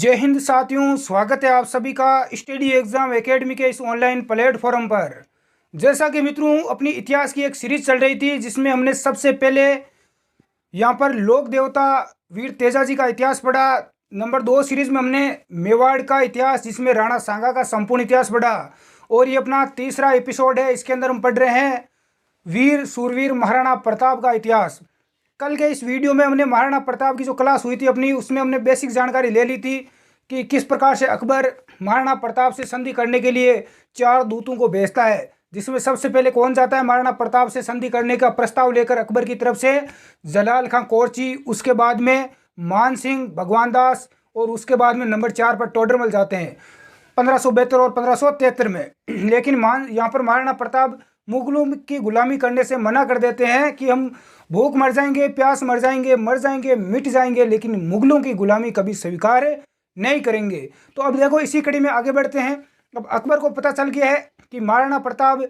जय हिंद साथियों, स्वागत है आप सभी का स्टडी एग्जाम एकेडमी के इस ऑनलाइन प्लेटफॉर्म पर। जैसा कि मित्रों, अपनी इतिहास की एक सीरीज चल रही थी जिसमें हमने सबसे पहले यहाँ पर लोक देवता वीर तेजाजी का इतिहास पढ़ा। नंबर 2 सीरीज में हमने मेवाड़ का इतिहास जिसमें राणा सांगा का संपूर्ण इतिहास पढ़ा। और ये अपना तीसरा एपिसोड है, इसके अंदर हम पढ़ रहे हैं वीर सूरवीर महाराणा प्रताप का इतिहास। कल के इस वीडियो में हमने महाराणा प्रताप की जो क्लास हुई थी अपनी, उसमें हमने बेसिक जानकारी ले ली थी कि किस प्रकार से अकबर महाराणा प्रताप से संधि करने के लिए 4 दूतों को भेजता है, जिसमें सबसे पहले कौन जाता है महाराणा प्रताप से संधि करने का प्रस्ताव लेकर अकबर की तरफ से? जलाल खां कोरची, उसके बाद में मान सिंह, भगवान दास, और उसके बाद में नंबर 4 पर टोडरमल जाते हैं 1572 और 1573 में। लेकिन यहाँ पर महाराणा प्रताप मुगलों की गुलामी करने से मना कर देते हैं कि हम भूख मर जाएंगे, प्यास मर जाएंगे, मिट जाएंगे, लेकिन मुगलों की गुलामी कभी स्वीकार नहीं करेंगे। तो अब देखो, इसी कड़ी में आगे बढ़ते हैं। अब अकबर को पता चल गया है कि महाराणा प्रताप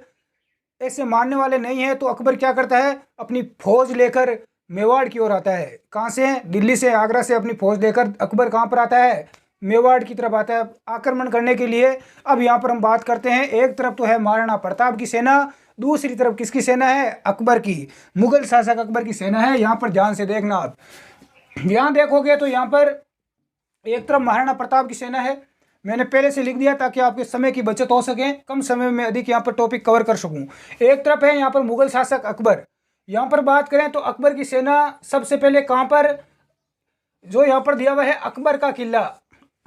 ऐसे मानने वाले नहीं है, तो अकबर क्या करता है, अपनी फौज लेकर मेवाड़ की ओर आता है। कहाँ से? दिल्ली से, आगरा से अपनी फौज लेकर अकबर कहाँ पर आता है? मेवाड़ की तरफ आता है आक्रमण करने के लिए। अब यहाँ पर हम बात करते हैं, एक तरफ तो है महाराणा प्रताप की सेना, दूसरी तरफ किसकी सेना है? अकबर की, मुगल शासक अकबर की सेना है। यहाँ पर ध्यान से देखना, आप यहाँ देखोगे तो यहाँ पर एक तरफ महाराणा प्रताप की सेना है। मैंने पहले से लिख दिया ताकि आपके समय की बचत हो सके, कम समय में अधिक यहाँ पर टॉपिक कवर कर सकूं। एक तरफ है यहाँ पर मुगल शासक अकबर। यहाँ पर बात करें तो अकबर की सेना सबसे पहले कहाँ पर, जो यहाँ पर दिया हुआ है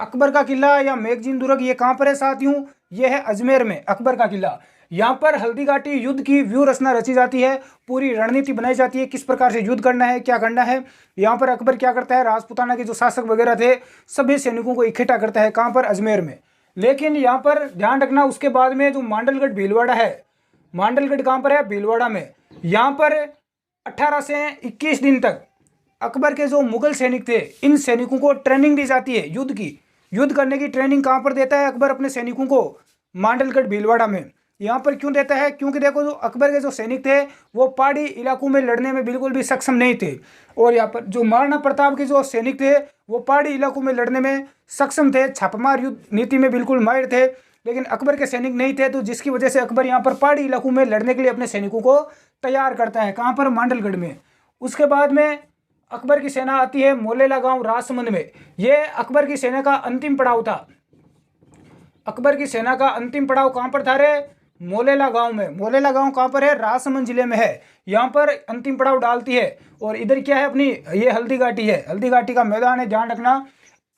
अकबर का किला या मैगजीन दुर्ग, ये कहाँ पर है साथियों? ये है अजमेर में अकबर का किला। यहाँ पर हल्दी घाटी युद्ध की व्यू रचना रची जाती है, पूरी रणनीति बनाई जाती है किस प्रकार से युद्ध करना है, क्या करना है। यहाँ पर अकबर क्या करता है, राजपूताना के जो शासक वगैरह थे सभी सैनिकों को इकट्ठा करता है। कहाँ पर? अजमेर में। लेकिन यहाँ पर ध्यान रखना, उसके बाद में जो मांडलगढ़ भीलवाड़ा है, मांडलगढ़ कहाँ पर है? भीलवाड़ा में। यहाँ पर 18 से 21 दिन तक अकबर के जो मुगल सैनिक थे, इन सैनिकों को ट्रेनिंग दी जाती है युद्ध की। युद्ध करने की ट्रेनिंग कहाँ पर देता है अकबर अपने सैनिकों को? मांडलगढ़ भीलवाड़ा में। यहाँ पर क्यों देता है? क्योंकि देखो, जो अकबर के जो सैनिक थे वो पहाड़ी इलाकों में लड़ने में बिल्कुल भी सक्षम नहीं थे, और यहाँ पर जो महाराणा प्रताप के जो सैनिक थे वो पहाड़ी इलाकों में लड़ने में सक्षम थे, छापामार युद्ध नीति में बिल्कुल माहिर थे, लेकिन अकबर के सैनिक नहीं थे। तो जिसकी वजह से अकबर यहाँ पर पहाड़ी इलाकों में लड़ने के लिए अपने सैनिकों को तैयार करता है। कहाँ पर? मांडलगढ़ में। उसके बाद में अकबर की सेना आती है मोलेला गांव राजसमंद में। ये अकबर की सेना का अंतिम पड़ाव था। अकबर की सेना का अंतिम पड़ाव कहाँ पर था रे? मोलेला गांव में। मोलेला गांव कहाँ पर है? राजसमंद जिले में है। यहाँ पर अंतिम पड़ाव डालती है। और इधर क्या है अपनी? ये हल्दी घाटी है, हल्दी घाटी का मैदान है, ध्यान रखना।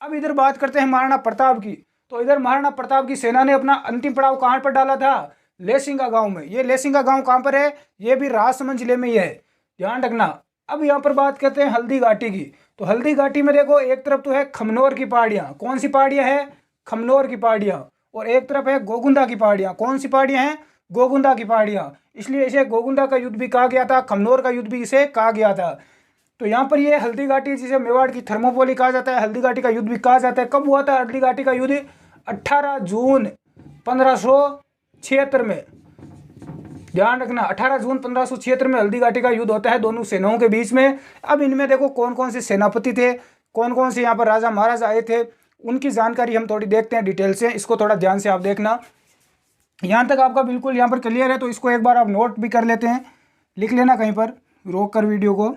अब इधर बात करते हैं महाराणा प्रताप की। तो इधर महाराणा प्रताप की सेना ने अपना अंतिम पड़ाव कहाँ पर डाला था? लेसिंगा गाँव में। ये लेसिंगा गाँव कहाँ पर है? ये भी राजसमंद जिले में ही है, ध्यान रखना। अब यहाँ पर बात करते हैं हल्दी घाटी की। तो हल्दी घाटी में देखो, एक तरफ तो है खमनोर की पहाड़ियाँ। कौन सी पहाड़ियाँ है? खमनोर की पहाड़ियाँ। और एक तरफ है गोगुंदा की पहाड़ियाँ। कौन सी पहाड़ियाँ हैं? गोगुंदा की पहाड़ियाँ। इसलिए इसे गोगुंदा का युद्ध भी कहा गया था, खमनोर का युद्ध भी इसे कहा गया था। तो यहाँ पर ये हल्दी घाटी, जिसे मेवाड़ की थर्मोपोली कहा जाता है, हल्दी घाटी का युद्ध भी कहा जाता है। कब हुआ था हल्दी घाटी का युद्ध? 18 जून 1576 में, ध्यान रखना। 18 जून 1576 में हल्दी घाटी का युद्ध होता है दोनों सेनाओं के बीच में। अब इनमें देखो कौन कौन से सेनापति थे, कौन कौन से यहाँ पर राजा महाराजा आए थे, उनकी जानकारी हम थोड़ी देखते हैं डिटेल से। इसको थोड़ा ध्यान से आप देखना। यहाँ तक आपका बिल्कुल यहाँ पर क्लियर है, तो इसको एक बार आप नोट भी कर लेते हैं, लिख लेना कहीं पर रोक कर वीडियो को।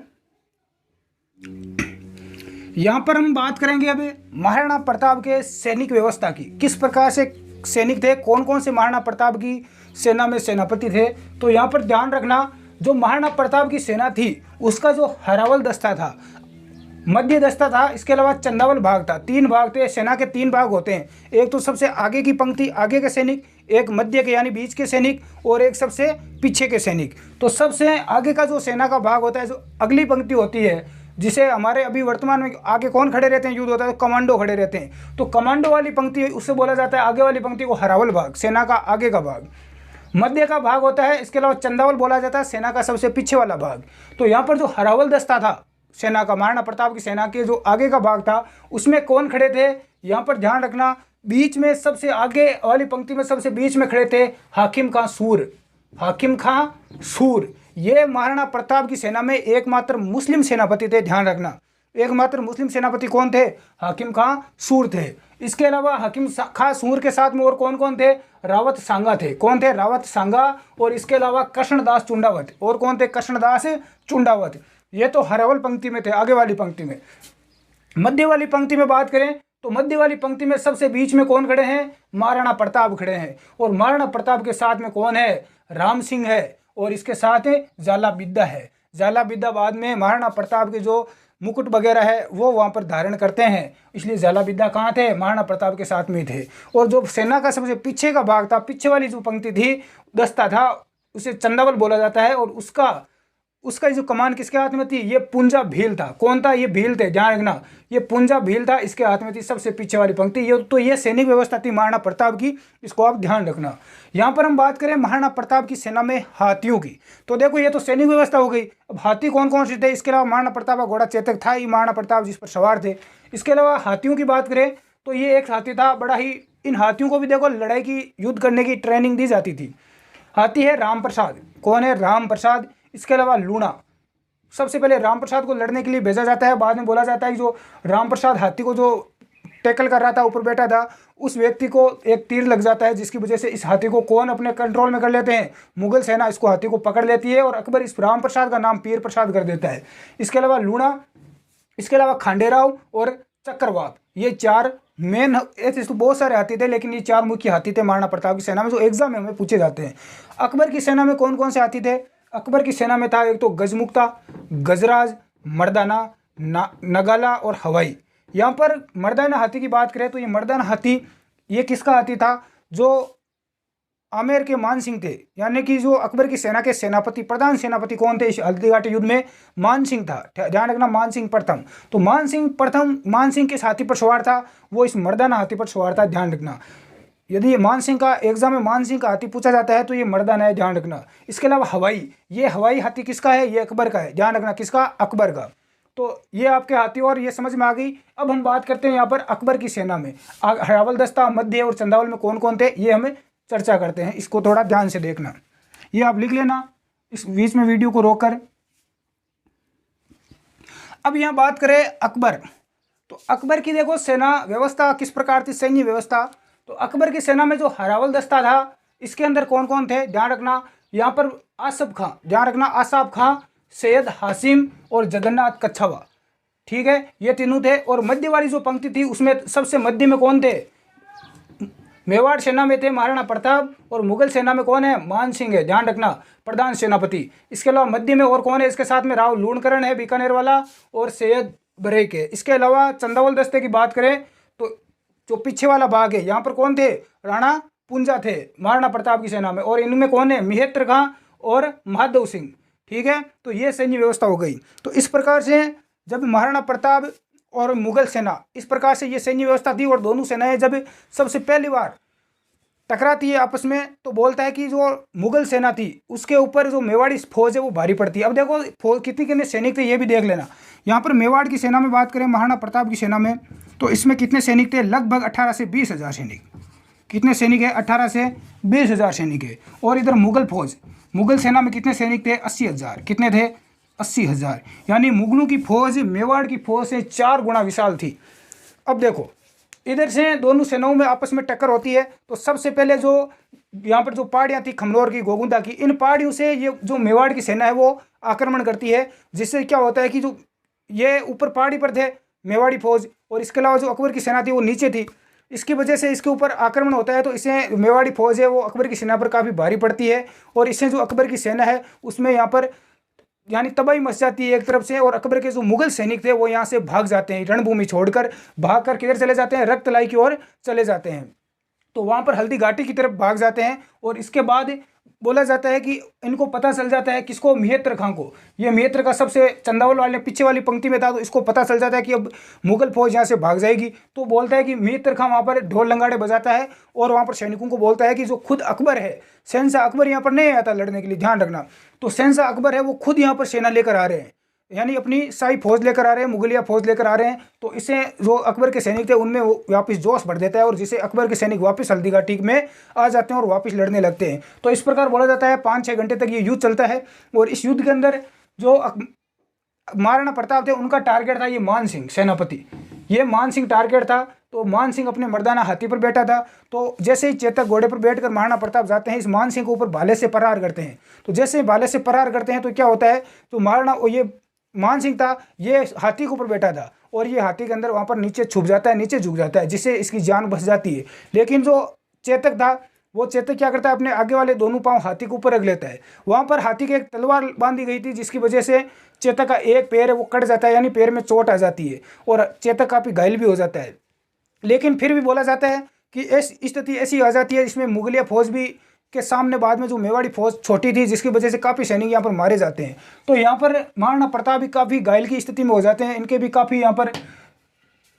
यहाँ पर हम बात करेंगे अभी महाराणा प्रताप के सैनिक व्यवस्था की, किस प्रकार से सैनिक थे, कौन कौन से महाराणा प्रताप की सेना में सेनापति थे। तो यहाँ पर ध्यान रखना, जो महाराणा प्रताप की सेना थी उसका जो हरावल दस्ता था, मध्य दस्ता था, इसके अलावा चंदावल भाग था। 3 भाग थे। सेना के 3 भाग होते हैं, एक तो सबसे आगे की पंक्ति, आगे के सैनिक, एक मध्य के यानी बीच के सैनिक, और एक सबसे पीछे के सैनिक। तो सबसे आगे का जो सेना का भाग होता है, जो अगली पंक्ति होती है, जिसे हमारे अभी वर्तमान में आगे कौन खड़े रहते हैं, युद्ध होता है तो कमांडो खड़े रहते हैं। तो कमांडो वाली पंक्ति, उससे बोला जाता है आगे वाली पंक्ति को हरावल भाग, सेना का आगे का भाग। मध्य का भाग होता है, इसके अलावा चंदावल बोला जाता है, सेना का सबसे पीछे वाला भाग। तो यहाँ पर जो हरावल दस्ता था सेना का, महाराणा प्रताप की सेना के जो आगे का भाग था, उसमें कौन खड़े थे? यहाँ पर ध्यान रखना, बीच में सबसे आगे वाली पंक्ति में सबसे बीच में खड़े थे हाकिम खां सूर। हाकिम खां सूर ये महाराणा प्रताप की सेना में एकमात्र मुस्लिम सेनापति थे, ध्यान रखना। एकमात्र मुस्लिम सेनापति कौन थे? हाकिम खां सूर थे। इसके अलावा हाकिम खां सूर के साथ में और कौन कौन थे? रावत सांगा थे। कौन थे? रावत सांगा। और इसके अलावा कृष्णदास चुंडावत। और कौन थे? कृष्णदास चुंडावत। ये तो हरावल पंक्ति में थे, आगे वाली पंक्ति में। मध्य वाली पंक्ति में बात करें तो मध्य वाली पंक्ति में सबसे बीच में कौन खड़े हैं? महाराणा प्रताप खड़े हैं। और महाराणा प्रताप के साथ में कौन है? राम सिंह है। और इसके साथ जाला बिद्दा है। जाला बिद्दा बाद में महाराणा प्रताप के जो मुकुट वगैरह है वो वहाँ पर धारण करते हैं, इसलिए जाला बिद्दा कहाँ थे? महाराणा प्रताप के साथ में थे। और जो सेना का सबसे पीछे का भाग था, पीछे वाली जो पंक्ति थी, दस्ता था, उसे चंदावल बोला जाता है। और उसका जो कमान किसके हाथ में थी? ये पुंजा भील था। कौन था? ये भील थे, ध्यान रखना, ये पुंजा भील था, इसके हाथ में थी सबसे पीछे वाली पंक्ति। ये सैनिक व्यवस्था थी महाराणा प्रताप की, इसको आप ध्यान रखना। यहाँ पर हम बात करें महाराणा प्रताप की सेना में हाथियों की, तो देखो ये तो सैनिक व्यवस्था हो गई। अब हाथी कौन कौन से थे? इसके अलावा महाराणा प्रताप का घोड़ा चेतक था, ये महाराणा प्रताप जिस पर सवार थे। इसके अलावा हाथियों की बात करें तो ये एक हाथी था बड़ा ही, इन हाथियों को भी देखो लड़ाई की, युद्ध करने की ट्रेनिंग दी जाती थी। हाथी है राम प्रसाद। कौन है? राम प्रसाद। इसके अलावा लूणा, सबसे पहले राम प्रसाद को लड़ने के लिए भेजा जाता है। बाद में बोला जाता है कि जो राम प्रसाद हाथी को जो टैकल कर रहा था, ऊपर बैठा था, उस व्यक्ति को एक तीर लग जाता है, जिसकी वजह से इस हाथी को कौन अपने कंट्रोल में कर लेते हैं? मुगल सेना इसको, हाथी को पकड़ लेती है और अकबर इस राम प्रसाद का नाम पीर प्रसाद कर देता है। इसके अलावा लूणा, इसके अलावा खांडेराव और चक्रवात, ये चार मेन, ऐसे तो बहुत सारे हाथी थे लेकिन ये चार मुख्य हाथी थे महाराणा प्रताप की सेना में, जो एग्जाम में हमें पूछे जाते हैं। अकबर की सेना में कौन कौन से हाथी थे? अकबर की सेना में था एक तो गजमुक्ता, गजराज, मर्दाना, नगाला और हवाई। यहाँ पर मर्दाना हाथी की बात करें तो ये मर्दाना हाथी ये किसका हाथी था? जो आमेर के मान सिंह थे, यानी कि जो अकबर की सेना के सेनापति, प्रधान सेनापति कौन थे इस हल्दीघाटी युद्ध में? मान सिंह था। ध्यान रखना, मान सिंह प्रथम। तो मान सिंह किस हाथी पर सवार था? वो इस मर्दाना हाथी पर सवार था, ध्यान रखना। यदि मान सिंह का एग्जाम में मान सिंह का हाथी पूछा जाता है तो ये मर्दाना है, ध्यान रखना। इसके अलावा हवाई, ये हवाई हाथी किसका है? ये अकबर का है, ध्यान रखना, किसका? अकबर का। तो ये आपके हाथी और ये समझ में आ गई। अब हम बात करते हैं यहाँ पर अकबर की सेना में हरावल दस्ता, मध्य और चंदावल में कौन कौन थे, ये हमें चर्चा करते हैं। इसको थोड़ा ध्यान से देखना, ये आप लिख लेना इस बीच में वीडियो को रोककर। अब यहाँ बात करें अकबर, तो अकबर की देखो सेना व्यवस्था किस प्रकार थी, सैन्य व्यवस्था। तो अकबर की सेना में जो हरावल दस्ता था, इसके अंदर कौन कौन थे? ध्यान रखना, यहाँ पर आसफ खां, ध्यान रखना, आसाफ खां, सैयद हासिम और जगन्नाथ कच्छावा, ठीक है, ये तीनों थे। और मध्य वाली जो पंक्ति थी उसमें सबसे मध्य में कौन थे? मेवाड़ सेना में थे महाराणा प्रताप, और मुगल सेना में कौन है? मान सिंह है, ध्यान रखना, प्रधान सेनापति। इसके अलावा मध्य में और कौन है? इसके साथ में राव लूणकरण है बीकानेर वाला, और सैयद बरेक है। इसके अलावा चंदावल दस्ते की बात करें तो जो पीछे वाला भाग है, यहाँ पर कौन थे? राणा पुंजा थे महाराणा प्रताप की सेना में, और इनमें कौन है? मिहित्र खां और माधव सिंह, ठीक है। तो ये सैन्य व्यवस्था हो गई। तो इस प्रकार से जब महाराणा प्रताप और मुगल सेना, इस प्रकार से ये सैन्य व्यवस्था थी। और दोनों सेनाएं जब सबसे पहली बार टकराती है आपस में, तो बोलता है कि जो मुगल सेना थी उसके ऊपर जो मेवाड़ी फौज है वो भारी पड़ती है। अब देखो फौज कितने सैनिक थे ये भी देख लेना। यहाँ पर मेवाड़ की सेना में बात करें, महाराणा प्रताप की सेना में, तो इसमें कितने सैनिक थे? लगभग 18 से 20 हज़ार सैनिक। कितने सैनिक है? 18 से 20 हज़ार सैनिक है। और इधर मुगल फौज, मुगल सेना में कितने सैनिक थे? 80 हज़ार। कितने थे? 80 हज़ार। यानी मुगलों की फौज मेवाड़ की फौज से 4 गुना विशाल थी। अब देखो इधर से दोनों सेनाओं में आपस में टक्कर होती है। तो सबसे पहले जो यहाँ पर जो पहाड़ियाँ थी खमनोर की, गोगुंदा की, इन पहाड़ियों से ये जो मेवाड़ की सेना है वो आक्रमण करती है। जिससे क्या होता है कि जो ये ऊपर पहाड़ी पर थे मेवाड़ी फौज, और इसके अलावा जो अकबर की सेना थी वो नीचे थी, इसकी वजह से इसके ऊपर आक्रमण होता है। तो इसे मेवाड़ी फौज है वो अकबर की सेना पर काफ़ी भारी पड़ती है, और इससे जो अकबर की सेना है उसमें यहाँ पर यानी तबाही मच जाती है एक तरफ से। और अकबर के जो मुगल सैनिक थे वो यहाँ से भाग जाते हैं, रणभूमि छोड़कर भाग कर किधर चले जाते हैं? रक्तलाई की ओर चले जाते हैं। तो वहाँ पर हल्दी घाटी की तरफ भाग जाते हैं। और इसके बाद बोला जाता है कि इनको पता चल जाता है, किसको? मिहित्र खां को। ये मिहित्र का सबसे चंदावल वाले पीछे वाली पंक्ति में था, तो इसको पता चल जाता है कि अब मुगल फौज यहाँ से भाग जाएगी। तो बोलता है कि मिहित्र खां वहाँ पर ढोल लंगाड़े बजाता है और वहाँ पर सैनिकों को बोलता है कि जो खुद अकबर है, शहंशाह अकबर यहाँ पर नहीं आया था लड़ने के लिए, ध्यान रखना। तो शहंशाह अकबर है वो खुद यहाँ पर सेना लेकर आ रहे हैं, यानी अपनी शाही फौज लेकर आ रहे हैं, मुगलिया फौज लेकर आ रहे हैं। तो इससे जो अकबर के सैनिक थे उनमें वो वापस जोश भर देता है, और जिससे अकबर के सैनिक वापस हल्दी घाटी में आ जाते हैं और वापस लड़ने लगते हैं। तो इस प्रकार बोला जाता है 5-6 घंटे तक ये युद्ध चलता है। और इस युद्ध के अंदर जो महाराणा प्रताप थे उनका टारगेट था ये मान सिंह सेनापति, ये मान सिंह टारगेट था। तो मान सिंह अपने मर्दाना हाथी पर बैठा था। तो जैसे ही चेतक घोड़े पर बैठकर महाराणा प्रताप जाते हैं, इस मान सिंह के ऊपर भाले से प्रहार करते हैं। तो जैसे ही भाले से प्रहार करते हैं तो क्या होता है, तो महाराणा ये मान सिंह था, ये हाथी के ऊपर बैठा था और ये हाथी के अंदर वहाँ पर नीचे छुप जाता है, नीचे झुक जाता है, जिससे इसकी जान बच जाती है। लेकिन जो चेतक था, वो चेतक क्या करता है, अपने आगे वाले दोनों पांव हाथी के ऊपर रख लेता है। वहाँ पर हाथी के एक तलवार बांधी गई थी, जिसकी वजह से चेतक का एक पैर है वो कट जाता है, यानी पैर में चोट आ जाती है और चेतक काफ़ी घायल भी हो जाता है। लेकिन फिर भी बोला जाता है कि स्थिति ऐसी आ जाती है जिसमें मुगलिया फौज भी के सामने बाद में जो मेवाड़ी फौज छोटी थी, जिसकी वजह से काफ़ी सैनिक यहाँ पर मारे जाते हैं। तो यहाँ पर महाराणा प्रताप भी काफ़ी घायल की स्थिति में हो जाते हैं, इनके भी काफ़ी यहाँ पर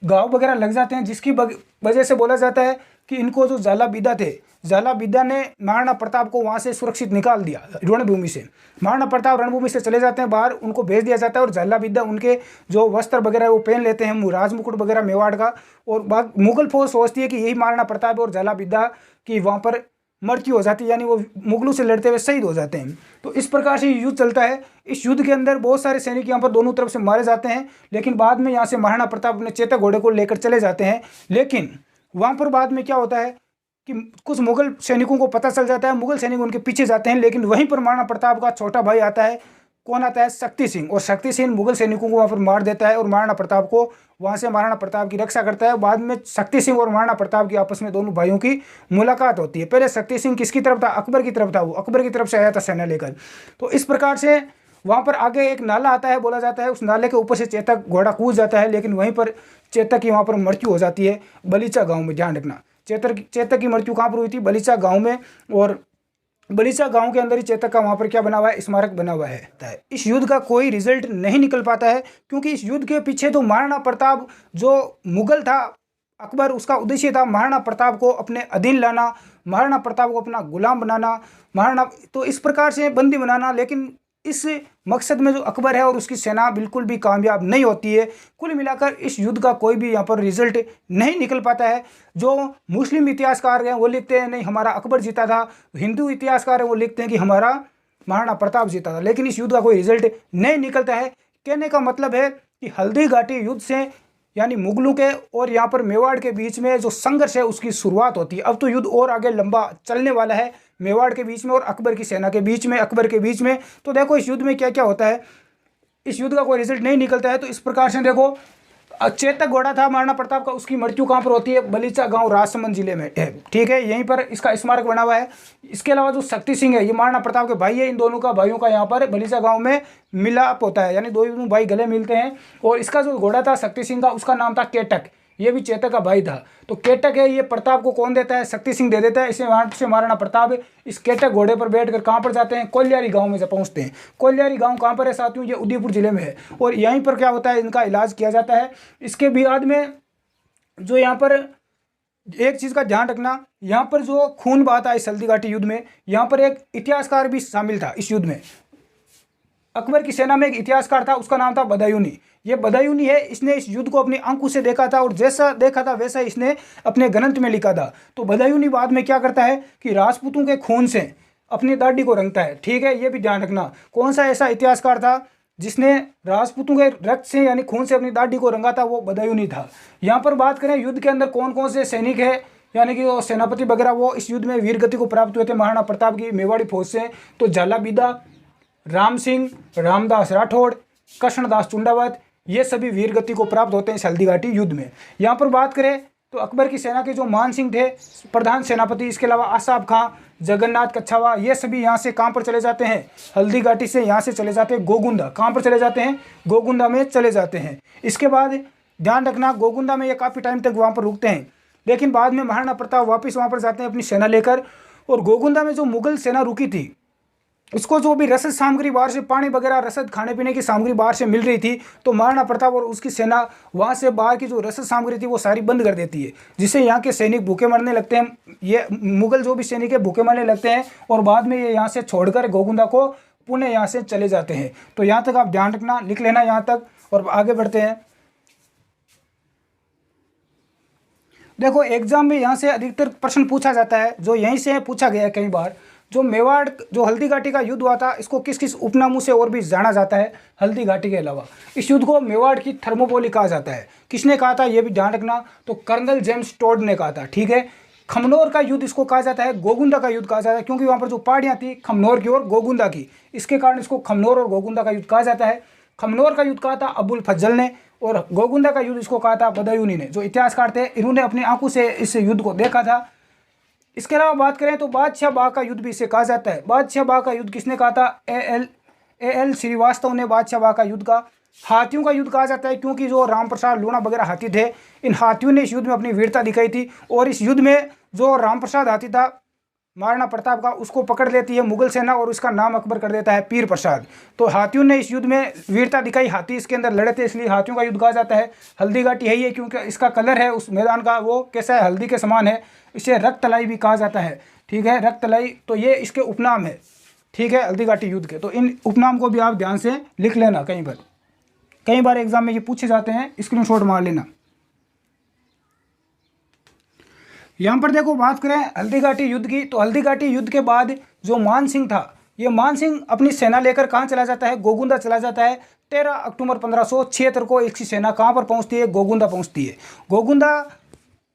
घाव वगैरह लग जाते हैं, जिसकी वजह से बोला जाता है कि इनको जो झालाबीदा थे, झालाबीदा ने महाराणा प्रताप को वहाँ से सुरक्षित निकाल दिया रणभूमि से। महाराणा प्रताप रणभूमि से चले जाते हैं बाहर, उनको भेज दिया जाता है और झालाबीदा उनके जो वस्त्र वगैरह वो पहन लेते हैं, राज मुकुट वगैरह मेवाड़ का। और मुगल फौज सोचती है कि यही महाराणा प्रताप और झालाबीदा की वहाँ पर मृत्यु हो जाती है, यानी वो मुगलों से लड़ते हुए शहीद हो जाते हैं। तो इस प्रकार से युद्ध चलता है। इस युद्ध के अंदर बहुत सारे सैनिक यहाँ पर दोनों तरफ से मारे जाते हैं, लेकिन बाद में यहाँ से महाराणा प्रताप अपने चेतक घोड़े को लेकर चले जाते हैं। लेकिन वहाँ पर बाद में क्या होता है कि कुछ मुगल सैनिकों को पता चल जाता है, मुगल सैनिक उनके पीछे जाते हैं। लेकिन वहीं पर महाराणा प्रताप का छोटा भाई आता है, कौन आता है, शक्ति सिंह। और शक्ति सिंह मुगल सैनिकों को वहाँ पर मार देता है और महाराणा प्रताप को वहाँ से महाराणा प्रताप की रक्षा करता है। बाद में शक्ति सिंह और महाराणा प्रताप की आपस में दोनों भाइयों की मुलाकात होती है। पहले शक्ति सिंह किसकी तरफ था, अकबर की तरफ था, वो अकबर की तरफ से आया था सेना लेकर। तो इस प्रकार से वहाँ पर आगे एक नाला आता है, बोला जाता है उस नाले के ऊपर से चेतक घोड़ा कूद जाता है, लेकिन वहीं पर चेतक की वहाँ पर मृत्यु हो जाती है बलीचा गाँव में। ध्यान रखना, चेतक की मृत्यु कहाँ पर हुई थी, बलीचा गाँव में। और बलीचा गांव के अंदर ही चेतक का वहाँ पर क्या बना हुआ है, स्मारक बना हुआ है। इस युद्ध का कोई रिजल्ट नहीं निकल पाता है, क्योंकि इस युद्ध के पीछे तो महाराणा प्रताप जो मुगल था अकबर, उसका उद्देश्य था महाराणा प्रताप को अपने अधीन लाना, महाराणा प्रताप को अपना गुलाम बनाना, महाराणा तो इस प्रकार से बंदी बनाना। लेकिन इस मकसद में जो अकबर है और उसकी सेना बिल्कुल भी कामयाब नहीं होती है। कुल मिलाकर इस युद्ध का कोई भी यहाँ पर रिजल्ट नहीं निकल पाता है। जो मुस्लिम इतिहासकार हैं वो लिखते हैं नहीं हमारा अकबर जीता था, हिंदू इतिहासकार हैं वो लिखते हैं कि हमारा महाराणा प्रताप जीता था। लेकिन इस युद्ध का कोई रिजल्ट नहीं निकलता है। कहने का मतलब है कि हल्दी घाटी युद्ध से यानी मुगलों के और यहाँ पर मेवाड़ के बीच में जो संघर्ष है उसकी शुरुआत होती है। अब तो युद्ध और आगे लंबा चलने वाला है मेवाड़ के बीच में और अकबर की सेना के बीच में, अकबर के बीच में। तो देखो इस युद्ध में क्या क्या होता है, इस युद्ध का कोई रिजल्ट नहीं निकलता है। तो इस प्रकार से देखो चेतक घोड़ा था महाराणा प्रताप का, उसकी मृत्यु कहाँ पर होती है, बलीचा गांव राजसमंद जिले में है। ठीक है, यहीं पर इसका स्मारक बना हुआ है। इसके अलावा जो शक्ति सिंह है ये महाराणा प्रताप के भाई है, इन दोनों का भाइयों का यहाँ पर बलीचा गांव में मिलाप होता है, यानी दोनों भाई गले मिलते हैं। और इसका जो घोड़ा था शक्ति सिंह का, उसका नाम था केटक, ये भी चेतक का भाई था। तो केटक है ये प्रताप को कौन देता है, शक्ति सिंह दे देता है। इसे वहाँ से महाराणा प्रताप इस केटक घोड़े पर बैठकर कहाँ पर जाते हैं, कोलियारी गांव में पहुँचते हैं। कोलियारी गांव कहाँ पर है साथियों, ये उदयपुर जिले में है। और यहीं पर क्या होता है, इनका इलाज किया जाता है। इसके बाद में जो यहाँ पर एक चीज़ का ध्यान रखना, यहाँ पर जो खून बहा था इस हल्दी घाटी युद्ध में, यहाँ पर एक इतिहासकार भी शामिल था इस युद्ध में। अकबर की सेना में एक इतिहासकार था, उसका नाम था बदायूनी। ये बदायूनी है, इसने इस युद्ध को अपनी आंखों से देखा था और जैसा देखा था वैसा इसने अपने ग्रंथ में लिखा था। तो बदायूनी बाद में क्या करता है कि राजपूतों के खून से अपनी दाढ़ी को रंगता है। ठीक है, ये भी ध्यान रखना। कौन सा ऐसा इतिहासकार था जिसने राजपूतों के रक्त से यानी खून से अपनी दाढ़ी को रंगा था, वो बदायूनी था। यहाँ पर बात करें युद्ध के अंदर कौन कौन से सैनिक है यानी कि वो सेनापति वगैरह वो इस युद्ध में वीरगति को प्राप्त हुए थे महाराणा प्रताप की मेवाड़ी फौज से। तो झालाबीदा, राम सिंह, रामदास राठौड़, कृष्णदास चुंडावत, ये सभी वीरगति को प्राप्त होते हैं इस हल्दी घाटी युद्ध में। यहाँ पर बात करें तो अकबर की सेना के जो मान सिंह थे प्रधान सेनापति, इसके अलावा आसाफ खां, जगन्नाथ कच्छावा, ये सभी यहाँ से कहाँ पर चले जाते हैं, हल्दी घाटी से यहाँ से चले जाते हैं गोगुंदा। कहाँ पर चले जाते हैं, गोगुंदा में चले जाते हैं। इसके बाद ध्यान रखना गोगुंदा में ये काफ़ी टाइम तक वहाँ पर रुकते हैं, लेकिन बाद में महाराणा प्रताप वापस वहाँ पर जाते हैं अपनी सेना लेकर। और गोगुंदा में जो मुगल सेना रुकी थी उसको जो भी रसद सामग्री बाहर से, पानी वगैरह रसद खाने पीने की सामग्री बाहर से मिल रही थी, तो महाराणा प्रताप और उसकी सेना वहाँ से बाहर की जो रसद सामग्री थी वो सारी बंद कर देती है, जिससे यहाँ के सैनिक भूखे मरने लगते हैं। ये मुगल जो भी सैनिक है भूखे मरने लगते हैं और बाद में ये यहाँ से छोड़कर गोगुंदा को पुणे यहाँ से चले जाते हैं। तो यहाँ तक आप ध्यान रखना, लिख लेना यहाँ तक। और आगे बढ़ते हैं। देखो एग्जाम में यहाँ से अधिकतर प्रश्न पूछा जाता है, जो यहीं से पूछा गया है कई बार। जो मेवाड़ जो हल्दी घाटी का युद्ध हुआ था, इसको किस किस उपनामों से और भी जाना जाता है हल्दी घाटी के अलावा? इस युद्ध को मेवाड़ की थर्मोपोली कहा जाता है। किसने कहा था ये भी ध्यान रखना, तो कर्नल जेम्स टोड ने कहा था, ठीक है। खमनोर का युद्ध इसको कहा जाता है, गोगुंदा का युद्ध कहा जाता है, क्योंकि वहाँ पर जो पहाड़ियाँ थी खमनोर की और गोगुंदा की, इसके कारण इसको खमनोर और गोगुंदा का युद्ध कहा जाता है। खमनोर का युद्ध कहा था अबुल फजल ने, और गोगुंदा का युद्ध इसको कहा था बदायूनी ने। जो इतिहासकार थे इन्होंने अपनी आंखों से इस युद्ध को देखा था। इसके अलावा बात करें तो बादशाह बाग का युद्ध भी इसे कहा जाता है। बादशाह बाग का युद्ध किसने कहा था? ए एल श्रीवास्तव ने बादशाह बाग का युद्ध का। हाथियों का युद्ध कहा जाता है, क्योंकि जो राम प्रसाद लूणा वगैरह हाथी थे, इन हाथियों ने इस युद्ध में अपनी वीरता दिखाई थी। और इस युद्ध में जो राम प्रसाद हाथी था महाराणा प्रताप का, उसको पकड़ लेती है मुगल सेना और उसका नाम अकबर कर देता है पीर प्रसाद। तो हाथियों ने इस युद्ध में वीरता दिखाई, हाथी इसके अंदर लड़े थे, इसलिए हाथियों का युद्ध कहा जाता है। हल्दी घाटी है ये, क्योंकि इसका कलर है उस मैदान का वो कैसा है, हल्दी के समान है। इसे रक्तलाई भी कहा जाता है, ठीक है, रक्तलाई। तो ये इसके उपनाम है, ठीक है, हल्दी घाटी युद्ध के। तो इन उपनाम को भी आप ध्यान से लिख लेना, कई बार एग्जाम में ये पूछे जाते हैं, स्क्रीनशॉट मार लेना। यहाँ पर देखो बात करें हल्दी घाटी युद्ध की, तो हल्दी घाटी युद्ध के बाद जो मान सिंह था, ये मान सिंह अपनी सेना लेकर कहाँ चला जाता है? गोगुंदा चला जाता है। 13 अक्टूबर 1576 को इसकी सेना कहाँ पर पहुँचती है? गोगुंदा पहुँचती है। गोगुंदा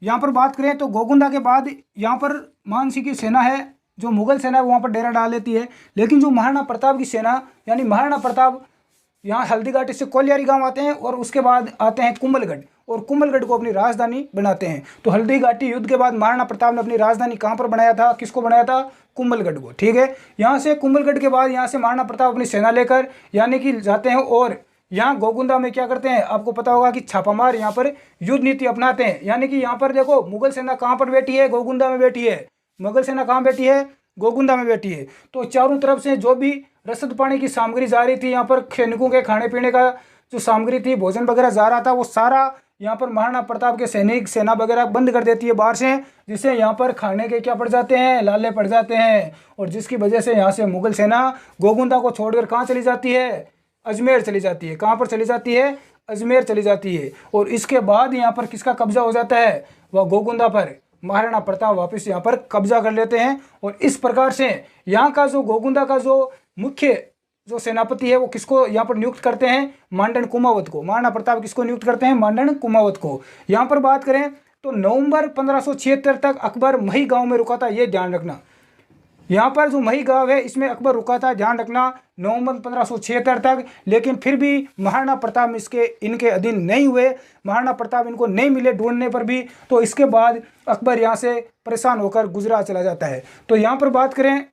यहाँ पर बात करें तो गोगुंदा के बाद यहाँ पर मान सिंह की सेना है, जो मुगल सेना है वहाँ पर डेरा डाल लेती है। लेकिन जो महाराणा प्रताप की सेना, यानी महाराणा प्रताप यहाँ हल्दी घाटी से कोलियारी गांव आते हैं और उसके बाद आते हैं कुंभलगढ़, और कुंभलगढ़ को अपनी राजधानी बनाते हैं। तो हल्दी घाटी युद्ध के बाद महाराणा प्रताप ने अपनी राजधानी कहाँ पर बनाया था? किसको बनाया था? कुंभलगढ़ को, ठीक है। यहाँ से कुंभलगढ़ के बाद यहाँ से महाराणा प्रताप अपनी सेना लेकर यानी कि जाते हैं, और यहाँ गोगुंदा में क्या करते हैं? आपको पता होगा कि छापामार यहाँ पर युद्ध नीति अपनाते हैं। यानी कि यहाँ पर देखो मुगल सेना कहाँ पर बैठी है? गोगुंदा में बैठी है। मुगल सेना कहाँ बैठी है? गोगुंदा में बैठी है। तो चारों तरफ से जो भी रसद पानी की सामग्री जा रही थी, यहाँ पर सैनिकों के खाने पीने का जो सामग्री थी, भोजन वगैरह जा रहा था, वो सारा यहाँ पर महाराणा प्रताप के सैनिक सेना वगैरह बंद कर देती है बाहर से, जिससे यहाँ पर खाने के क्या पड़ जाते हैं? लाले पड़ जाते हैं। और जिसकी वजह से यहाँ से मुगल सेना गोगुंदा को छोड़कर कहाँ चली जाती है? अजमेर चली जाती है। कहाँ पर चली जाती है? अजमेर चली जाती है। और इसके बाद यहाँ पर किसका कब्जा हो जाता है? वह गोगुंदा पर महाराणा प्रताप वापस यहाँ पर कब्जा कर लेते हैं। और इस प्रकार से यहाँ का जो गोगुंदा का जो मुख्य जो सेनापति है वो किसको यहाँ पर नियुक्त करते हैं? मांडन कुमावत को। महाराणा प्रताप किसको नियुक्त करते हैं? मांडन कुमावत को। यहाँ पर बात करें तो नवंबर 1576 तक अकबर मही गांव में रुका था, ये ध्यान रखना। यहाँ पर जो मही गांव है इसमें अकबर रुका था, ध्यान रखना, नवंबर 1576 तक। लेकिन फिर भी महाराणा प्रताप इनके अधीन नहीं हुए, महाराणा प्रताप इनको नहीं मिले ढूंढने पर भी। तो इसके बाद अकबर यहाँ से परेशान होकर गुजरात चला जाता है। तो यहाँ पर बात करें,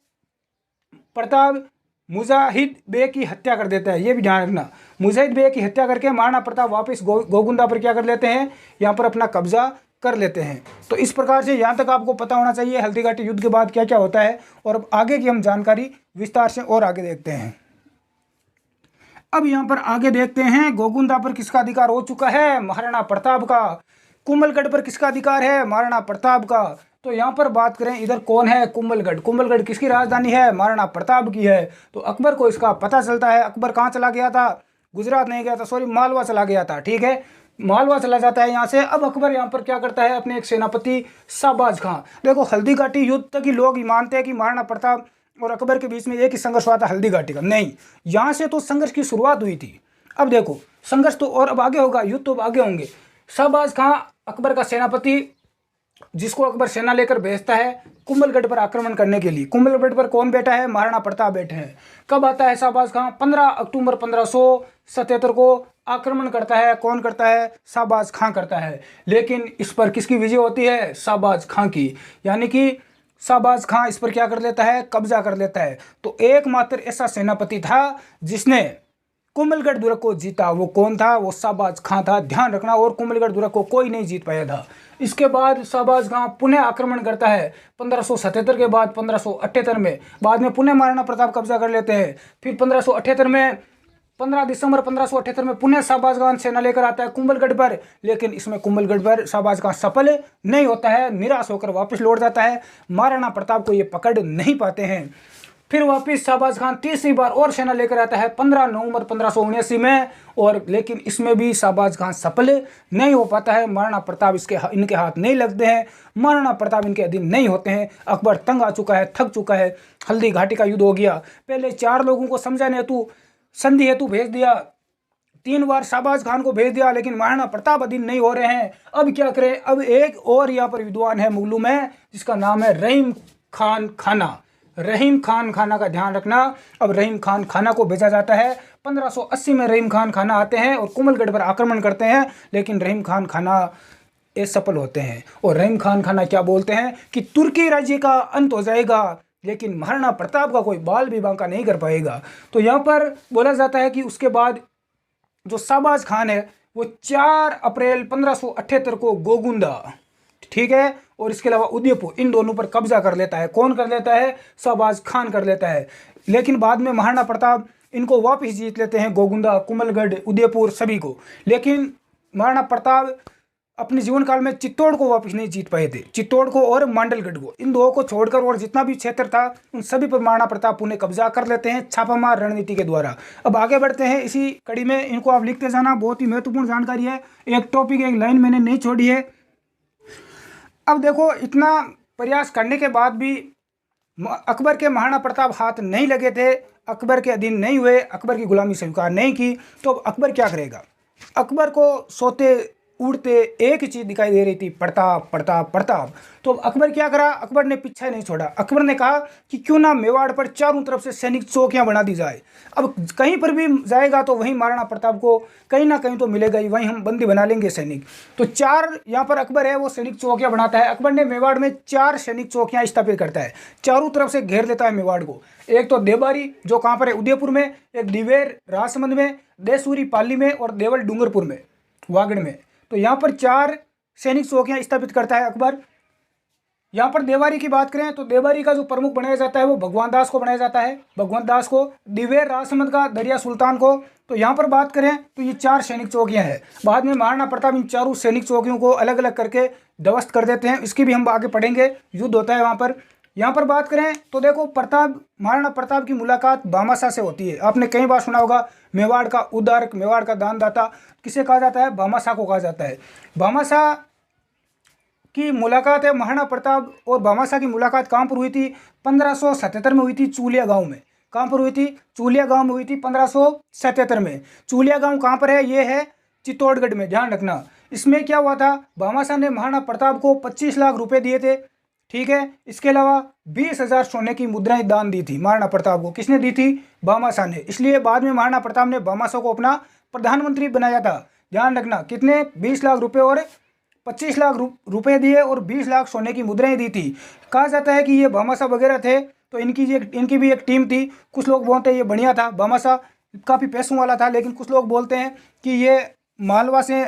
प्रताप मुजाहिद बे की हत्या कर देता है, ये भी ध्यान रखना। मुजाहिद बे की हत्या करके महाराणा प्रताप वापस गोगुंदा पर क्या कर लेते हैं? यहाँ पर अपना कब्जा कर लेते हैं। तो इस प्रकार से यहाँ तक आपको पता होना चाहिए हल्दी घाटी युद्ध के बाद क्या क्या होता है। और अब आगे की हम जानकारी विस्तार से और आगे देखते हैं। अब यहाँ पर आगे देखते हैं गोगुंदा पर किसका अधिकार हो चुका है? महाराणा प्रताप का। कुंभलगढ़ पर किसका अधिकार है? महाराणा प्रताप का। तो यहाँ पर बात करें, इधर कौन है? कुंभलगढ़। कुंभलगढ़ किसकी राजधानी है? महाराणा प्रताप की है। तो अकबर को इसका पता चलता है। अकबर कहाँ चला गया था? गुजरात नहीं गया था, सॉरी, मालवा चला गया था, ठीक है, मालवा चला जाता है यहाँ से। अब अकबर यहाँ पर क्या करता है? अपने एक सेनापति शाहबाज खां। देखो हल्दी घाटी युद्ध तक ही लोग मानते हैं कि महाराणा प्रताप और अकबर के बीच में एक ही संघर्ष हुआ था हल्दी घाटी का। नहीं, यहाँ से तो संघर्ष की शुरुआत हुई थी। अब देखो संघर्ष तो और अब आगे होगा, युद्ध तो अब आगे होंगे। शाहबाज खां अकबर का सेनापति, जिसको अकबर सेना लेकर भेजता है कुंभलगढ़ पर आक्रमण करने के लिए। कुंभलगढ़ पर कौन बैठा है? महाराणा प्रताप बैठे हैं। कब आता है शाहबाज खां? 15 अक्टूबर 1577 को आक्रमण करता है। कौन करता है? शाहबाज खां करता है। लेकिन इस पर किसकी विजय होती है? शाहबाज खां की। यानी कि शाहबाज खां इस पर क्या कर लेता है? कब्जा कर लेता है। तो एकमात्र ऐसा सेनापति था जिसने कुंभलगढ़ दुर्ग को जीता। वो कौन था? वो शाहबाज खां था, ध्यान रखना। और कुंभलगढ़ दुर्ग को कोई नहीं जीत पाया था। इसके बाद शाहबाज खां पुनः आक्रमण करता है 1577 के बाद 1578 में। बाद में पुनः महाराणा प्रताप कब्जा कर लेते हैं। फिर 1578 में 15 दिसंबर 1578 में पुनः शाहबाज खां सेना लेकर आता है कुंभलगढ़ पर। लेकिन इसमें कुंभलगढ़ पर शाहबाज खां सफल नहीं होता है, निराश होकर वापस लौट जाता है। महाराणा प्रताप को ये पकड़ नहीं पाते हैं। फिर वापिस शाहबाज खान तीसरी बार और सेना लेकर आता है 15 नवंबर 1579 में, और लेकिन इसमें भी शाहबाज खान सफल नहीं हो पाता है। महाराणा प्रताप इनके हाथ नहीं लगते हैं, महाराणा प्रताप इनके अधीन नहीं होते हैं। अकबर तंग आ चुका है, थक चुका है। हल्दी घाटी का युद्ध हो गया, पहले 4 लोगों को समझाने हेतु संधि हेतु भेज दिया, 3 बार शाहबाज खान को भेज दिया, लेकिन महाराणा प्रताप अधीन नहीं हो रहे हैं। अब क्या करें? अब एक और यहाँ पर विद्वान है मुगलों में, जिसका नाम है रहीम खान खाना। रहीम खान खाना का ध्यान रखना। अब रहीम खान खाना को भेजा जाता है। 1580 में रहीम खान खाना आते हैं और कुमलगढ़ पर आक्रमण करते हैं, लेकिन रहीम खान खाना असफल होते हैं। और रहीम खान खाना क्या बोलते हैं कि तुर्की राज्य का अंत हो जाएगा, लेकिन महाराणा प्रताप का कोई बाल भी बांका नहीं कर पाएगा। तो यहाँ पर बोला जाता है कि उसके बाद जो शाहबाज खान है वो 4 अप्रैल 1578 को गोगुंदा, ठीक है, और इसके अलावा उदयपुर, इन दोनों पर कब्जा कर लेता है। कौन कर लेता है? शाहबाज खान कर लेता है। लेकिन बाद में महाराणा प्रताप इनको वापस जीत लेते हैं, गोगुंदा, कुमलगढ़, उदयपुर सभी को। लेकिन महाराणा प्रताप अपने जीवन काल में चित्तौड़ को वापस नहीं जीत पाए थे। चित्तौड़ को और मांडलगढ़ को, इन दो को छोड़कर और जितना भी क्षेत्र था उन सभी पर महाराणा प्रताप पुणे कब्जा कर लेते हैं छापामार रणनीति के द्वारा। अब आगे बढ़ते हैं इसी कड़ी में, इनको आप लिखते जाना, बहुत ही महत्वपूर्ण जानकारी है। एक टॉपिक, एक लाइन मैंने नहीं छोड़ी है। अब देखो, इतना प्रयास करने के बाद भी अकबर के महाराणा प्रताप हाथ नहीं लगे थे, अकबर के अधीन नहीं हुए, अकबर की गुलामी स्वीकार नहीं की, तो अब अकबर क्या करेगा? अकबर को सोते उड़ते एक ही चीज़ दिखाई दे रही थी, प्रताप प्रताप प्रताप। तो अकबर क्या करा? अकबर ने पीछा नहीं छोड़ा। अकबर ने कहा कि क्यों ना मेवाड़ पर चारों तरफ से सैनिक चौकियां बना दी जाए। अब कहीं पर भी जाएगा तो वहीं महाराणा प्रताप को कहीं ना कहीं तो मिलेगा ही, वहीं हम बंदी बना लेंगे सैनिक। तो 4 यहाँ पर अकबर है वो सैनिक चौकियां बनाता है। अकबर ने मेवाड़ में 4 सैनिक चौकियां स्थापित करता है, चारों तरफ से घेर लेता है मेवाड़ को। एक तो देबारी जो कहाँ पर है? उदयपुर में। एक दिवेर राजसमंद में, देसूरी पाली में, और देवल डूंगरपुर में, वागड़ में। तो यहाँ पर 4 सैनिक चौकियां स्थापित करता है अकबर। यहाँ पर देवारी की बात करें तो देवारी का जो प्रमुख बनाया जाता है वो भगवान दास को बनाया जाता है, भगवंत दास को। दिवेर राजसमंद का दरिया सुल्तान को। तो यहाँ पर बात करें तो ये 4 सैनिक चौकियां हैं। बाद में महाराणा प्रताप इन चारों सैनिक चौकियों को अलग अलग करके ध्वस्त कर देते हैं, इसकी भी हम आगे पढ़ेंगे, युद्ध होता है वहाँ पर। यहाँ पर बात करें तो देखो, महाराणा प्रताप की मुलाकात भामाशाह से होती है। आपने कई बार सुना होगा, मेवाड़ का उदारक, मेवाड़ का दानदाता किसे कहा जाता है? भामाशाह को कहा जाता है। भामाशाह की मुलाकात है महाराणा प्रताप और भामाशाह की मुलाकात कहाँ पर हुई थी? 1577 में हुई थी, चूलिया गांव में। कहाँ पर हुई थी? चूलिया गांव में हुई थी 1577 में। चूलिया गांव कहाँ पर है? ये है चित्तौड़गढ़ में, ध्यान रखना। इसमें क्या हुआ था? भामाशाह ने महाराणा प्रताप को 25 लाख रुपए दिए थे, ठीक है। इसके अलावा 20,000 सोने की मुद्राएं दान दी थी महाराणा प्रताप को। किसने दी थी? भामाशाह ने। इसलिए बाद में महाराणा प्रताप ने भामाशाह को अपना प्रधानमंत्री बनाया था। ध्यान रखना, कितने? 20 लाख रुपए और 25 लाख रुपए दिए और 20 लाख सोने की मुद्राएं दी थी। कहा जाता है कि ये भामाशाह वगैरह थे तो इनकी भी एक टीम थी। कुछ लोग बोलते हैं ये बढ़िया था, भामाशाह काफ़ी पैसों वाला था, लेकिन कुछ लोग बोलते हैं कि ये मालवा से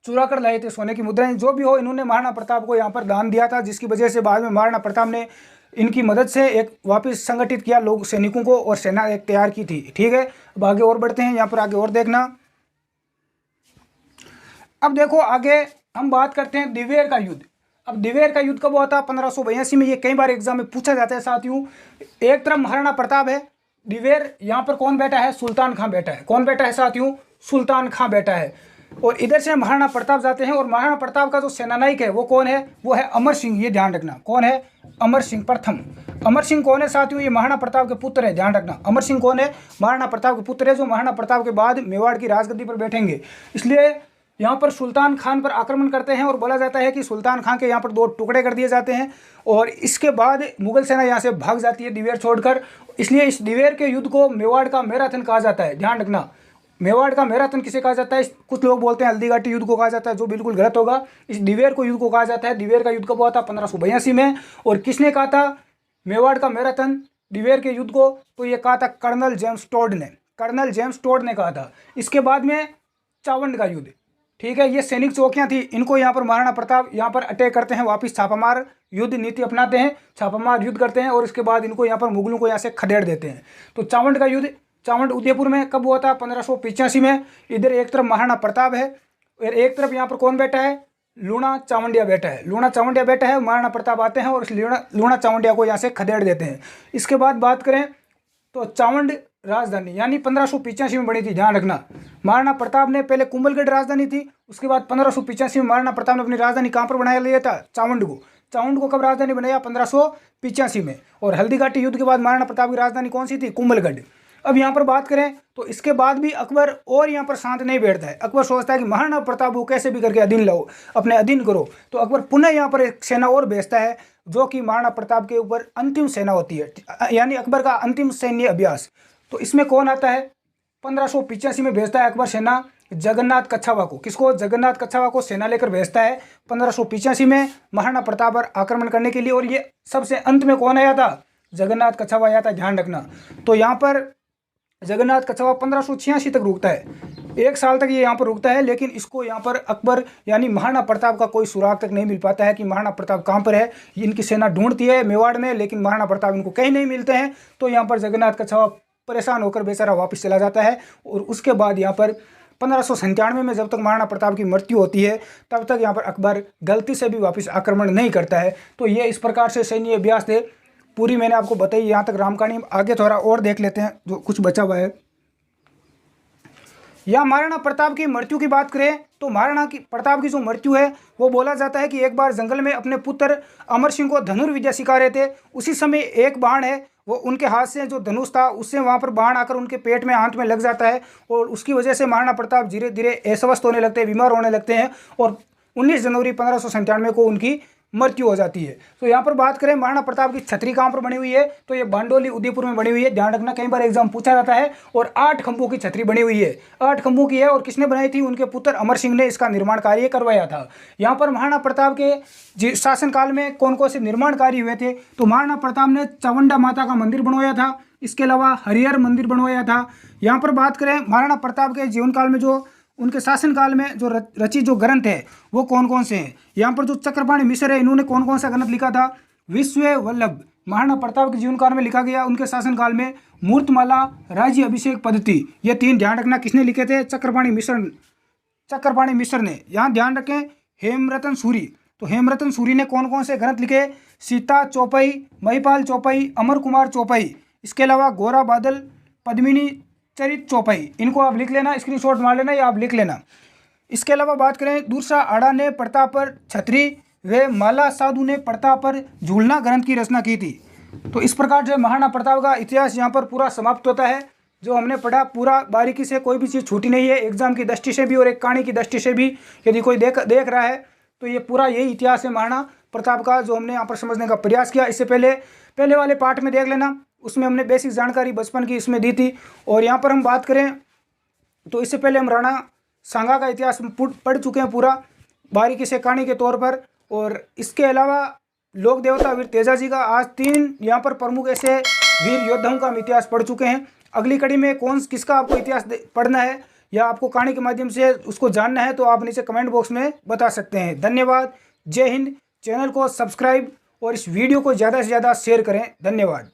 चुरा कर लाए थे सोने की मुद्राएं। जो भी हो, इन्होंने महाराणा प्रताप को यहाँ पर दान दिया था, जिसकी वजह से बाद में महाराणा प्रताप ने इनकी मदद से एक वापस संगठित किया लोग सैनिकों को और सेना एक तैयार की थी, ठीक है। अब आगे और बढ़ते हैं, यहाँ पर आगे और देखना। अब देखो आगे हम बात करते हैं दिवेर का युद्ध। अब दिवेर का युद्ध कब हुआ था? 1582 में। ये कई बार एग्जाम में पूछा जाता है साथियों। एक तरफ महाराणा प्रताप है, दिवेर यहाँ पर कौन बैठा है? सुल्तान खां बैठा है। कौन बैठा है साथियों? सुल्तान खां बैठा है। और इधर से महाराणा प्रताप जाते हैं, और महाराणा प्रताप का जो सेनानायक है वो कौन है? वो है अमर सिंह। ये ध्यान रखना, कौन है? अमर सिंह प्रथम। अमर सिंह कौन है साथियों? ये महाराणा प्रताप के पुत्र है, ध्यान रखना। अमर सिंह कौन है? महाराणा प्रताप के पुत्र है, जो महाराणा प्रताप के बाद मेवाड़ की राजगद्दी पर बैठेंगे। इसलिए यहाँ पर सुल्तान खान पर आक्रमण करते हैं, और बोला जाता है कि सुल्तान खान के यहाँ पर 2 टुकड़े कर दिए जाते हैं, और इसके बाद मुगल सेना यहाँ से भाग जाती है दिवेर छोड़कर। इसलिए इस दिवेर के युद्ध को मेवाड़ का मैराथन कहा जाता है, ध्यान रखना। मेवाड़ का मैराथन किसे कहा जाता है? कुछ लोग बोलते हैं हल्दी घाटी युद्ध को कहा जाता है, जो बिल्कुल गलत होगा। इस दिवेर को युद्ध को कहा जाता है। दिवेर का युद्ध कब हुआ था? 1582 में। और किसने कहा था मेवाड़ का मैराथन दिवेर के युद्ध को? तो ये कहा था कर्नल जेम्स टोड ने। कर्नल जेम्स टोड ने कहा था। इसके बाद में चावंड का युद्ध, ठीक है। ये सैनिक चौकियां थी, इनको यहाँ पर महाराणा प्रताप यहाँ पर अटैक करते हैं, वापस छापामार युद्ध नीति अपनाते हैं, छापामार युद्ध करते हैं, और इसके बाद इनको यहाँ पर मुगलों को यहाँ से खदेड़ देते हैं। तो चावंड का युद्ध, चावंड उदयपुर में कब हुआ था? 1585 में। इधर एक तरफ महाराणा प्रताप है और एक तरफ यहाँ पर कौन बैठा है? लूणा चावंडिया बेटा है। लूणा चावंडिया बेटा है, महाराणा प्रताप आते हैं और इस लूणा चावंडिया को यहाँ से खदेड़ देते हैं। इसके बाद बात करें तो चावंड राजधानी यानी 1585 में बनी थी, ध्यान रखना। महाराणा प्रताप ने पहले कुंभलगढ़ राजधानी थी, उसके बाद 1585 में महाराणा प्रताप ने अपनी राजधानी कहाँ पर बनाया लिया था? चावंड को। चावंड को कब राजधानी बनाया? 1585 में। और हल्दीघाटी युद्ध के बाद महाराणा प्रताप की राजधानी कौन सी थी? कुंभलगढ़। अब यहाँ पर बात करें तो इसके बाद भी अकबर और यहाँ पर शांत नहीं बैठता है। अकबर सोचता है कि महाराणा प्रताप को कैसे भी करके अधीन लाओ, अपने अधीन करो। तो अकबर पुनः यहाँ पर एक सेना और भेजता है, जो कि महाराणा प्रताप के ऊपर अंतिम सेना होती है, यानी अकबर का अंतिम सैन्य अभ्यास। तो इसमें कौन आता है? 1585 में भेजता है अकबर सेना जगन्नाथ कच्छावा को। किसको? जगन्नाथ कच्छावा को सेना लेकर भेजता है 1585 में महाराणा प्रताप पर आक्रमण करने के लिए। और ये सबसे अंत में कौन आया था? जगन्नाथ कच्छावा आया था, ध्यान रखना। तो यहाँ पर जगन्नाथ कच्छावा 1586 तक रुकता है, 1 साल तक ये यहाँ पर रुकता है। लेकिन इसको यहाँ पर अकबर यानी महाराणा प्रताप का कोई सुराग तक नहीं मिल पाता है कि महाराणा प्रताप कहाँ पर है। इनकी सेना ढूंढती है मेवाड़ में, लेकिन महाराणा प्रताप इनको कहीं नहीं मिलते हैं। तो यहाँ पर जगन्नाथ कच्छावा परेशान होकर बेचारा वापस चला जाता है। और उसके बाद यहाँ पर 1597 में जब तक महाराणा प्रताप की मृत्यु होती है, तब तक यहाँ पर अकबर गलती से भी वापस आक्रमण नहीं करता है। तो ये इस प्रकार से सैन्य अभ्यास थे, पूरी मैंने आपको बताई। यहाँ तक राम कहानी। आगे थोड़ा और देख लेते हैं जो कुछ बचा हुआ है। या महाराणा प्रताप की मृत्यु की बात करें तो महाराणा प्रताप की जो मृत्यु है वो बोला जाता है कि एक बार जंगल में अपने पुत्र अमर सिंह को धनुर्विद्या सिखा रहे थे। उसी समय एक बाण है वो उनके हाथ से जो धनुष था उससे वहाँ पर बाण आकर उनके पेट में हाथ में लग जाता है। और उसकी वजह से महाराणा प्रताप धीरे धीरे अस्वस्थ होने लगते हैं, बीमार होने लगते हैं। और 19 जनवरी 1597 को उनकी मृत्यु हो जाती है। तो यहाँ पर बात करें महाराणा प्रताप की छतरी कहाँ पर बनी हुई है, तो ये बांडोली उदयपुर में बनी हुई है, ध्यान रखना, कई बार एग्जाम पूछा जाता है। और 8 खंभों की छतरी बनी हुई है, 8 खंभों की है। और किसने बनाई थी? उनके पुत्र अमर सिंह ने इसका निर्माण कार्य करवाया था। यहाँ पर महाराणा प्रताप के शासनकाल में कौन कौन से निर्माण कार्य हुए थे? तो महाराणा प्रताप ने चावंडा माता का मंदिर बनवाया था, इसके अलावा हरिहर मंदिर बनवाया था। यहाँ पर बात करें महाराणा प्रताप के जीवन काल में जो उनके शासनकाल में जो रचित जो ग्रंथ है वो कौन कौन से हैं? यहाँ पर जो चक्रपाणि मिश्र है, इन्होंने कौन कौन सा ग्रंथ लिखा था? विश्व वल्लभ महाराणा प्रताप के जीवन काल में लिखा गया। उनके शासनकाल में मूर्तमाला, राज्य अभिषेक पद्धति, ये 3 ध्यान रखना किसने लिखे थे? चक्रपाणि मिश्र ने। यहाँ ध्यान रखें हेमरतन सूरी, तो हेमरतन सूरी ने कौन कौन से ग्रंथ लिखे? सीता चौपाई, महिपाल चौपाई, अमर कुमार चौपाई, इसके अलावा गोरा बादल, पद्मिनी चरित चौपाई। इनको आप लिख लेना, स्क्रीनशॉट मार लेना या आप लिख लेना। इसके अलावा बात करें दूसरा आड़ा ने प्रताप पर छतरी व माला साधु ने प्रताप पर झूलना ग्रंथ की रचना की थी। तो इस प्रकार से महाराणा प्रताप का इतिहास यहाँ पर पूरा समाप्त होता है। जो हमने पढ़ा पूरा बारीकी से, कोई भी चीज़ छूटी नहीं है, एग्जाम की दृष्टि से भी और एक कहानी की दृष्टि से भी यदि कोई देख रहा है तो ये पूरा यही इतिहास है महाराणा प्रताप का, जो हमने यहाँ पर समझने का प्रयास किया। इससे पहले वाले पार्ट में देख लेना, उसमें हमने बेसिक जानकारी बचपन की इसमें दी थी। और यहाँ पर हम बात करें तो इससे पहले हम राणा सांगा का इतिहास पढ़ चुके हैं पूरा बारीकी से कहानी के तौर पर। और इसके अलावा लोक देवता वीर तेजाजी का आज 3 यहाँ पर प्रमुख ऐसे वीर योद्धाओं का हम इतिहास पढ़ चुके हैं। अगली कड़ी में किसका आपको इतिहास पढ़ना है या आपको कहानी के माध्यम से उसको जानना है तो आप नीचे कमेंट बॉक्स में बता सकते हैं। धन्यवाद, जय हिंद। चैनल को सब्सक्राइब और इस वीडियो को ज़्यादा से ज़्यादा शेयर करें। धन्यवाद।